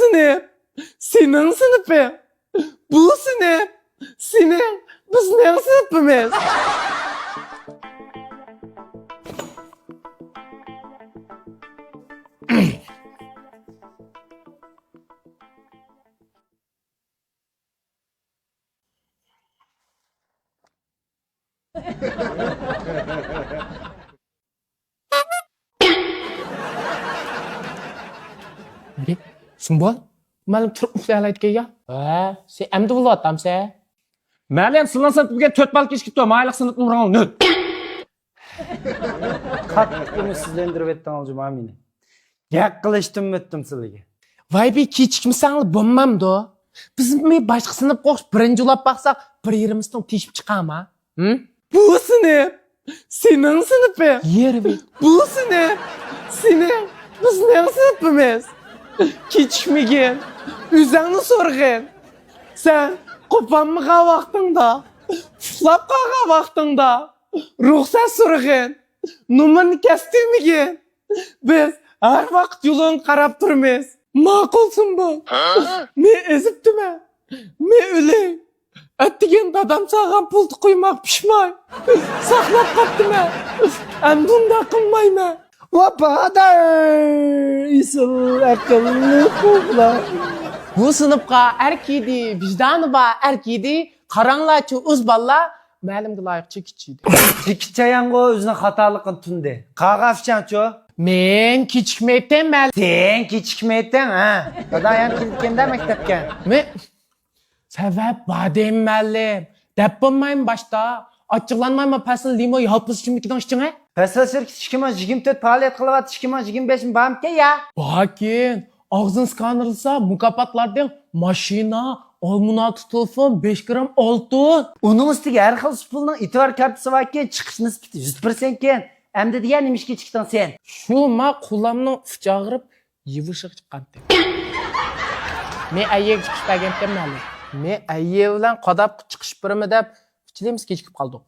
sınıf senin sınıfın. Bu sınıf senin bizning sınıfımız. Sumbul, malam turib uxlayoladi ya. Ha, sen endi bo'layapsan. Мәлем сылан сыныпқа 4 bal kechikib turdim. Айлық сынып numarang 0. Qattiq umitsizlantirib etdingiz meni. Gap qilishdim o'tdim sizlarga. Voy be, kechikmisanlar bo'lmamdi. Biz boshqa sinfga o'xsh birinchi ulab baqsaq, bir yerimizdan teshib chiqama. Bu sınıf senin sınıfın. Yer be. Bu sınıf senin bizning sınıfımız. Kechikmagin. O'zingni so'ragin. Sen qo'panmagan vaqtingda, uxlab qolgan vaqtingda ruxsat so'ragin. Numarni kestirmagin. Biz har vaqt yo'lini qarab turamiz. Ma'qulsin bu. Men ezibdimi? Men o'lay. Attigan dadam sağgan pulni qo'ymoq pishmay. Saqlab qopdimi? Endi unda qilmayman. Vapadar isil akıllı kukla. Bu sınıfqa erkidi, vicdanı ba erkidi, qaranglarchi o'z balla, ma'lumga loyiq chekichidi. Çekicayangı özüne hatalıqın tünde. Qağafşanço. Men kechikmayapman, ma'lum. Sen kechikmayapsan ha. Dadayam kelganda maktabga. Men sabab badem ma'lum. Deb bo'lmayman boshda. Ochiqlanmayman, fasl limo yopis chimikdan ishching'a. Fasl shirkit 2024 faoliyat qilyapti, 2025 bamka ya. Bakin, og'zin skanerlsa mukofotlardan mashina, olmunat telefon, 5 gram oltin. Uning ustiga har xil pulning itibar kartasi va chiqish nisbati 100% ken. Endi degan nima ishga chiqding sen? Shu ma qo'limni uchag'irib, yivishib chiqqandi. Men ayek chiqib bergandim ma'lum. Men ayek bilan qadab chiqish birimi deb, ichlaymiz kechikib qoldik.